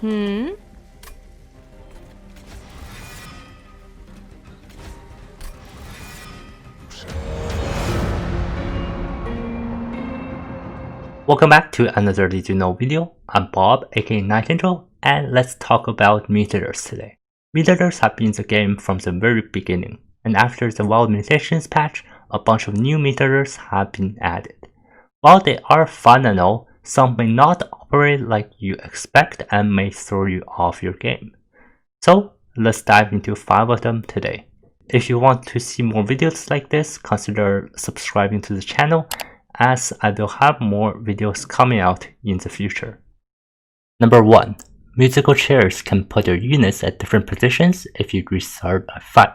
Welcome back to another Did You Know video. I'm Bob, aka Nightingale, and let's talk about mutators today. Mutators have been in the game from the very beginning, and after the Wild Mutations patch, a bunch of new mutators have been added. While they are fun and all, some may not operate like you expect and may throw you off your game. So let's dive into 5 of them today. If you want to see more videos like this, consider subscribing to the channel, as I will have more videos coming out in the future. Number 1. Musical chairs can put your units at different positions if you restart a fight.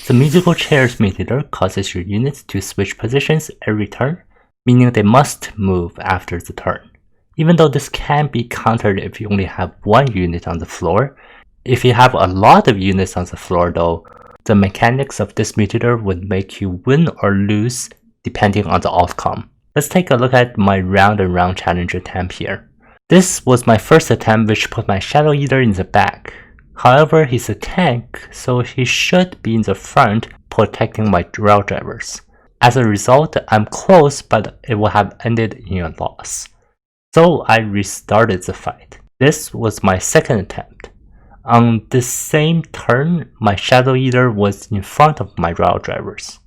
The musical chairs mutator causes your units to switch positions every turn, meaning they must move after the turn. Even though this can be countered if you only have one unit on the floor, if you have a lot of units on the floor though, the mechanics of this mutator would make you win or lose depending on the outcome. Let's take a look at my round and round challenge attempt here. This was my first attempt, which put my Shadow Eater in the back. However, he's a tank, so he should be in the front protecting my rail drivers. As a result, I'm close, but it would have ended in a loss. So I restarted the fight. This was my second attempt. On this same turn, my Shadow Eater was in front of my rail drivers.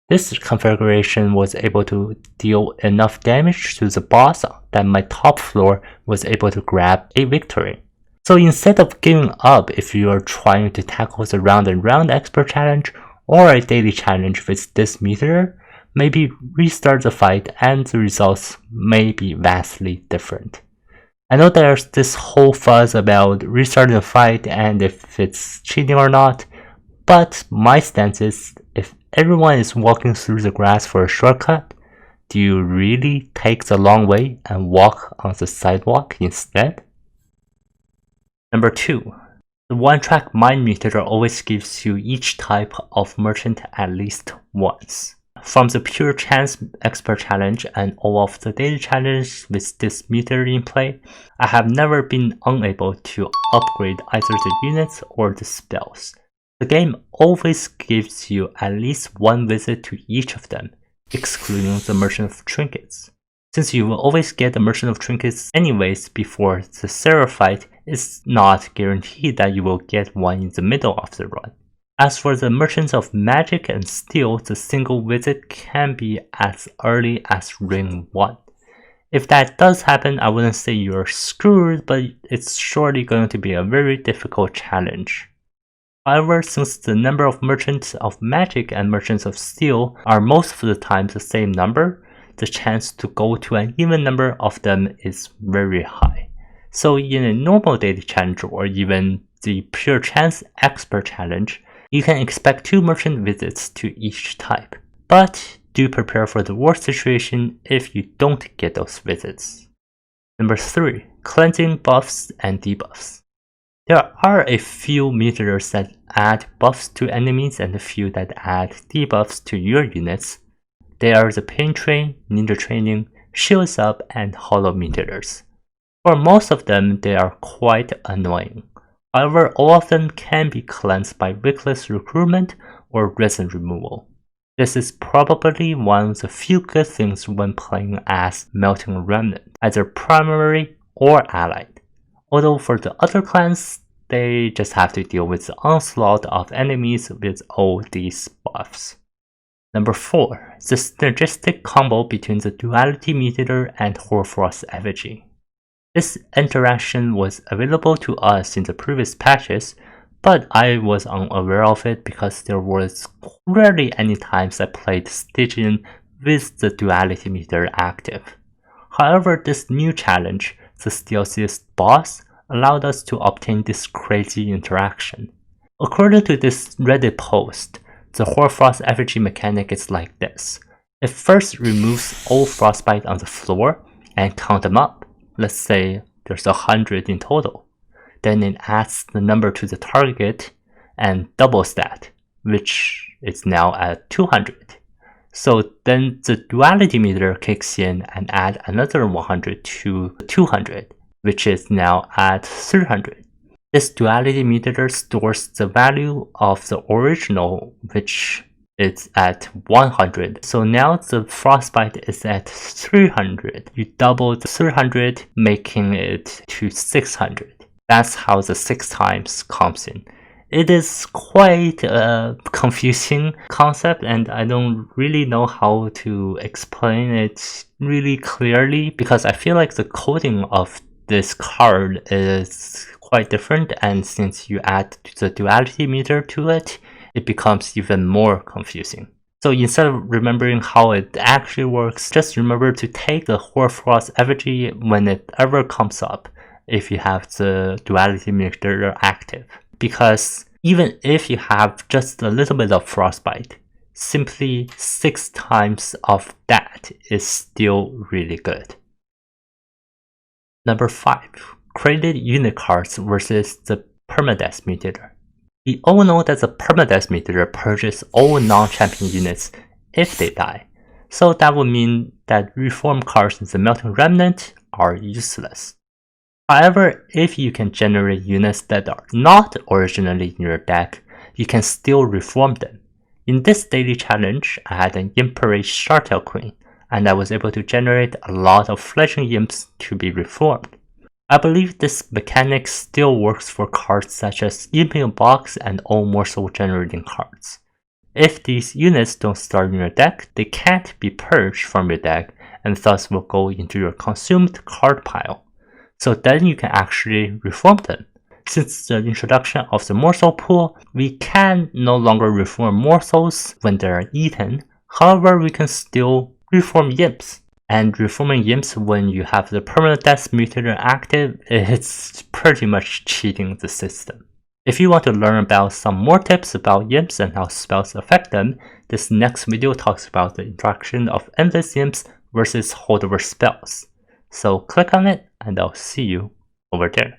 This configuration was able to deal enough damage to the boss that my top floor was able to grab a victory. So instead of giving up if you are trying to tackle the round and round expert challenge or a daily challenge with this mutator, maybe restart the fight and the results may be vastly different. I know there's this whole fuss about restarting the fight and if it's cheating or not, but my stance is, if everyone is walking through the grass for a shortcut, do you really take the long way and walk on the sidewalk instead? Number 2. The one-track mine mutator always gives you each type of merchant at least once. From the pure chance expert challenge and all of the daily challenges with this mutator in play, I have never been unable to upgrade either the units or the spells. The game always gives you at least one visit to each of them, excluding the Merchant of Trinkets. Since you will always get the Merchant of Trinkets anyways before the Seraph fight, it's not guaranteed that you will get one in the middle of the run. As for the Merchants of Magic and Steel, the single visit can be as early as Ring 1. If that does happen, I wouldn't say you're screwed, but it's surely going to be a very difficult challenge. However, since the number of Merchants of Magic and Merchants of Steel are most of the time the same number, the chance to go to an even number of them is very high. So in a normal daily challenge or even the pure chance expert challenge, you can expect 2 merchant visits to each type. But do prepare for the worst situation if you don't get those visits. Number 3. Cleansing buffs and debuffs. There are a few mutators that add buffs to enemies and a few that add debuffs to your units. They are the Pain Train, Ninja Training, Shields Up, and Hollow mutators. For most of them, they are quite annoying. However, all of them can be cleansed by Wickless recruitment or resin removal. This is probably one of the few good things when playing as Melting Remnant, either primary or allied. Although for the other clans, they just have to deal with the onslaught of enemies with all these buffs. Number 4. The synergistic combo between the Duality Mutator and Hoarfrost Effigy. This interaction was available to us in the previous patches, but I was unaware of it because there was rarely any times I played Stygian with the Duality Mutator active. However, this new challenge, the stealthiest boss, allowed us to obtain this crazy interaction. According to this Reddit post, the Hoarfrost Effigy mechanic is like this. It first removes all frostbite on the floor and count them up. Let's say there's 100 in total. Then it adds the number to the target and doubles that, which is now at 200. So then the duality meter kicks in and add another 100 to 200, which is now at 300. This duality mutator stores the value of the original, which is at 100. So now the frostbite is at 300. You doubled 300, making it to 600. That's how the 6 times comes in. It is quite a confusing concept, and I don't really know how to explain it really clearly because I feel like the coding of this card is quite different, and since you add the duality meter to it, it becomes even more confusing. So instead of remembering how it actually works, just remember to take the hoarfrost effigy when it ever comes up if you have the duality meter active. Because even if you have just a little bit of frostbite, simply 6 times of that is still really good. Number 5. Created unit cards versus the permadeath mutator. We all know that the permadeath mutator purges all non-champion units if they die, so that would mean that reform cards in the Melting Remnant are useless. However, if you can generate units that are not originally in your deck, you can still reform them. In this daily challenge, I had an Imperate Shartail Queen, and I was able to generate a lot of fledgling imps to be reformed. I believe this mechanic still works for cards such as Imp in a Box and all morsel generating cards. If these units don't start in your deck, they can't be purged from your deck and thus will go into your consumed card pile. So then you can actually reform them. Since the introduction of the morsel pool, we can no longer reform morsels when they are eaten. However, we can still reform imps. And reforming imps when you have the permadeath mutator active, it's pretty much cheating the system. If you want to learn about some more tips about imps and how spells affect them, this next video talks about the interaction of endless imps versus holdover spells. So click on it and I'll see you over there.